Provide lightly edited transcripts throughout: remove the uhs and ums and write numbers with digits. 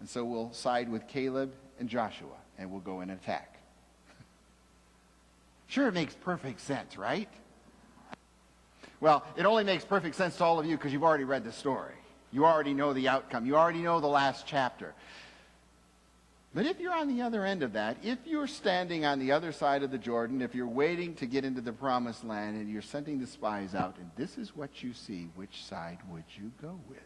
And so we'll side with Caleb and Joshua, and we'll go in and attack. Sure, it makes perfect sense, right? Well, it only makes perfect sense to all of you because you've already read the story. You already know the outcome. You already know the last chapter. But if you're on the other end of that, if you're standing on the other side of the Jordan, if you're waiting to get into the promised land and you're sending the spies out, and this is what you see, which side would you go with?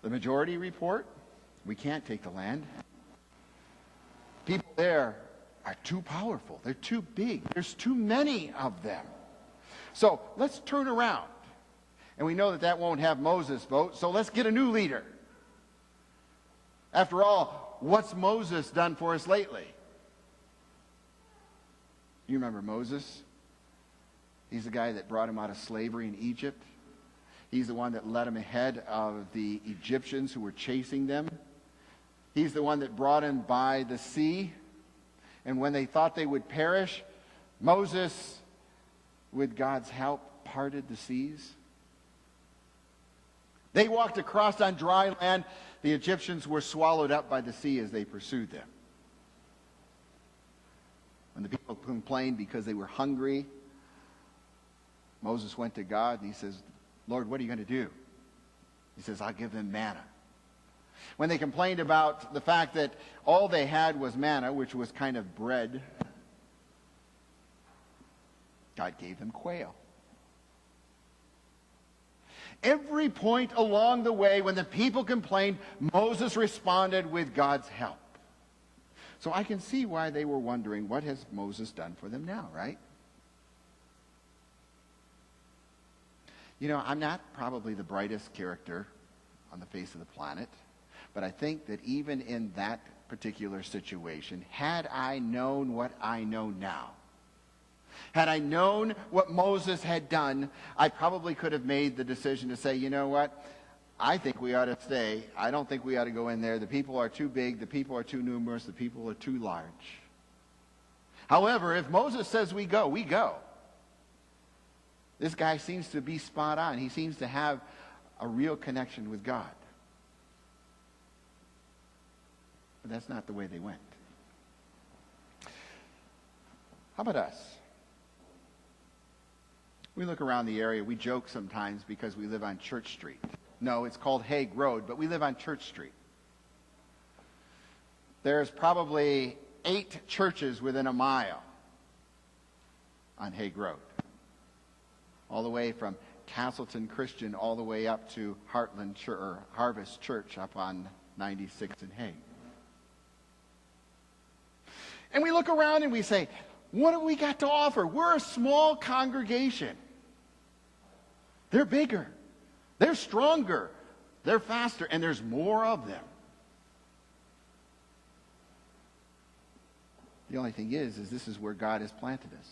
The majority report, we can't take the land. People there are too powerful. They're too big. There's too many of them. So let's turn around. And we know that that won't have Moses vote, so let's get a new leader. After all, what's Moses done for us lately? You remember Moses? He's the guy that brought him out of slavery in Egypt. He's the one that led him ahead of the Egyptians who were chasing them. He's the one that brought him by the sea. And when they thought they would perish, Moses, with God's help, parted the seas. They walked across on dry land. The Egyptians were swallowed up by the sea as they pursued them. When the people complained because they were hungry, Moses went to God and he says, Lord, what are you going to do? He says, I'll give them manna. When they complained about the fact that all they had was manna, which was kind of bread, God gave them quail. Every point along the way, when the people complained, Moses responded with God's help. So I can see why they were wondering, what has Moses done for them now, right? You know, I'm not probably the brightest character on the face of the planet, but I think that even in that particular situation, had I known what I know now, had I known what Moses had done, I probably could have made the decision to say, you know what? I think we ought to stay. I don't think we ought to go in there. The people are too big. The people are too numerous. The people are too large. However, if Moses says we go, we go. This guy seems to be spot on. He seems to have a real connection with God. But that's not the way they went. How about us? We look around the area. We joke sometimes because we live on Church Street. No, it's called Hague Road, but we live on Church Street. There's probably 8 churches within a mile on Hague Road. All the way from Castleton Christian all the way up to Heartland or Harvest Church up on 96 in Hague. And we look around and we say, what have we got to offer? We're a small congregation. They're bigger. They're stronger. They're faster. And there's more of them. The only thing is this is where God has planted us.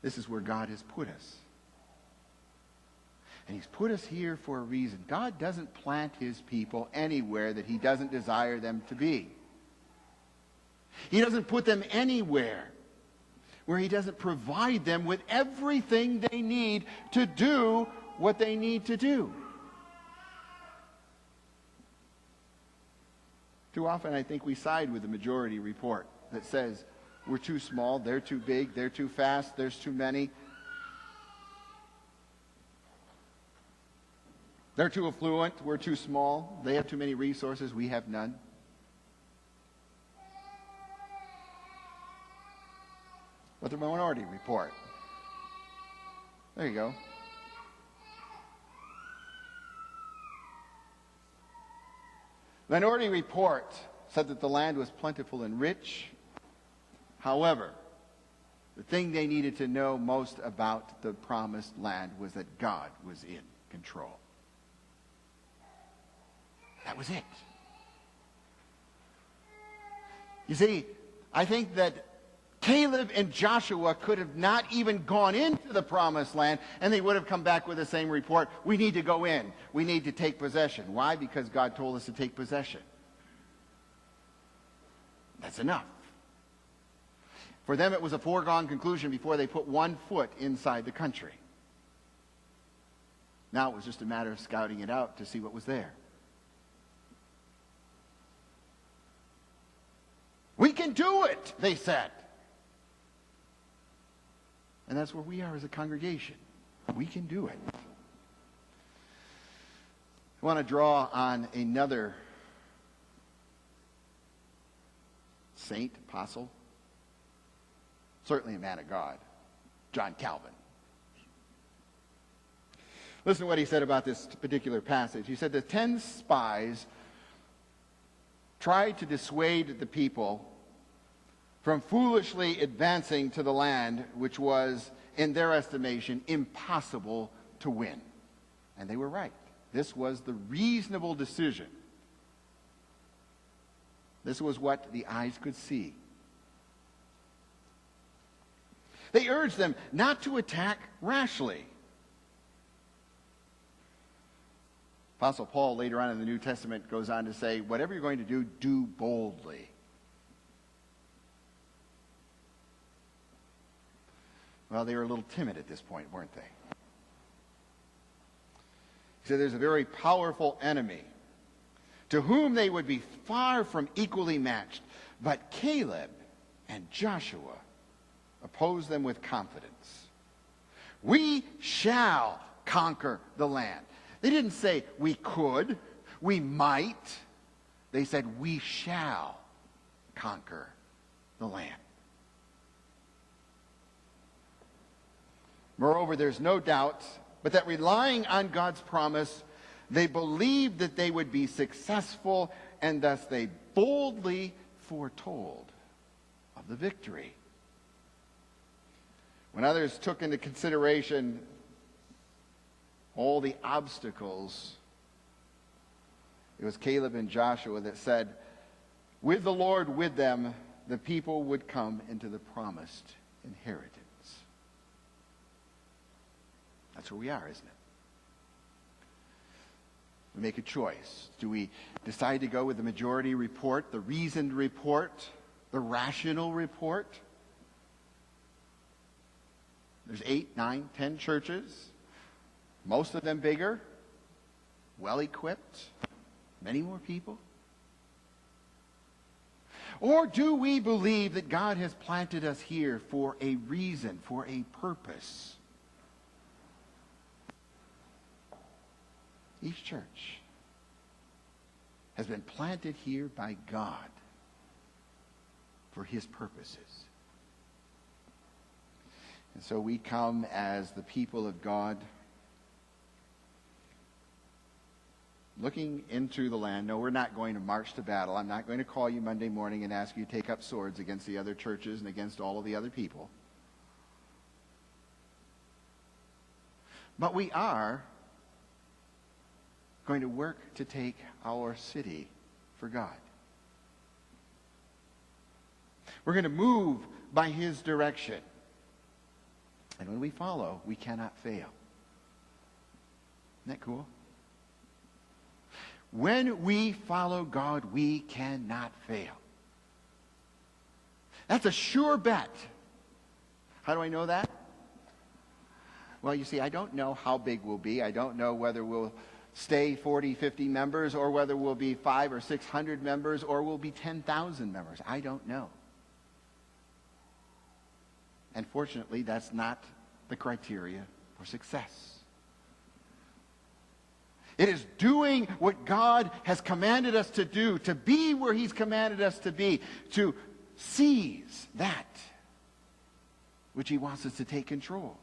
This is where God has put us. And he's put us here for a reason. God doesn't plant his people anywhere that he doesn't desire them to be. He doesn't put them anywhere where he doesn't provide them with everything they need to do what they need to do. Too often I think we side with the majority report that says we're too small, they're too big, they're too fast, there's too many. They're too affluent, we're too small, they have too many resources, we have none. But the minority report. There you go. Minority report said that the land was plentiful and rich. However, the thing they needed to know most about the promised land was that God was in control. That was it. You see, I think that Caleb and Joshua could have not even gone into the promised land, and they would have come back with the same report. We need to go in. We need to take possession. Why? Because God told us to take possession. That's enough. For them, it was a foregone conclusion before they put one foot inside the country. Now it was just a matter of scouting it out to see what was there. We can do it, they said. And that's where we are as a congregation. We can do it. I want to draw on another saint, apostle, certainly a man of God, John Calvin. Listen to what he said about this particular passage. He said the 10 spies tried to dissuade the people from foolishly advancing to the land which was, in their estimation, impossible to win. And they were right. This was the reasonable decision. This was what the eyes could see. They urged them not to attack rashly. Apostle Paul, later on in the New Testament, goes on to say, whatever you're going to do, do boldly. Well, they were a little timid at this point, weren't they? He said there's a very powerful enemy to whom they would be far from equally matched. But Caleb and Joshua opposed them with confidence. We shall conquer the land. They didn't say we could, we might. They said we shall conquer the land. Moreover, there's no doubt but that relying on God's promise, they believed that they would be successful, and thus they boldly foretold of the victory. When others took into consideration all the obstacles, it was Caleb and Joshua that said, with the Lord with them, the people would come into the promised inheritance. That's where we are, isn't it? We make a choice. Do we decide to go with the majority report, the reasoned report, the rational report? There's 8, 9, 10 churches, most of them bigger, well-equipped, many more people. Or do we believe that God has planted us here for a reason, for a purpose? Each church has been planted here by God for his purposes. And so we come as the people of God, looking into the land. No, we're not going to march to battle. I'm not going to call you Monday morning and ask you to take up swords against the other churches and against all of the other people. But we are going to work to take our city for God. We're going to move by his direction. And when we follow, we cannot fail. Isn't that cool? When we follow God, we cannot fail. That's a sure bet. How do I know that? Well, you see, I don't know how big we'll be. I don't know whether we'll stay 40, 50 members, or whether we'll be 500 or 600 members, or we'll be 10,000 members. I don't know. And fortunately, that's not the criteria for success. It is doing what God has commanded us to do, to be where he's commanded us to be, to seize that which he wants us to take control.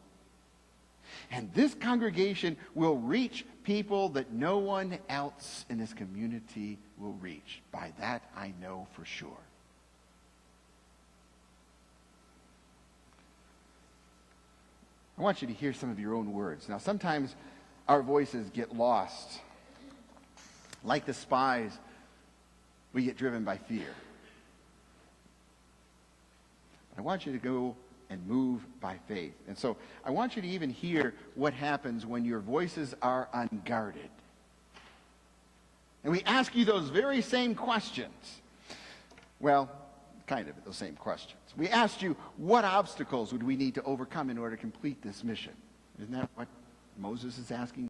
And this congregation will reach people that no one else in this community will reach. By that I know for sure. I want you to hear some of your own words. Now, sometimes our voices get lost. Like the spies, we get driven by fear. I want you to go and move by faith. And so I want you to even hear what happens when your voices are unguarded. And we ask you those very same questions. Well, kind of those same questions. We asked you, what obstacles would we need to overcome in order to complete this mission? Isn't that what Moses is asking?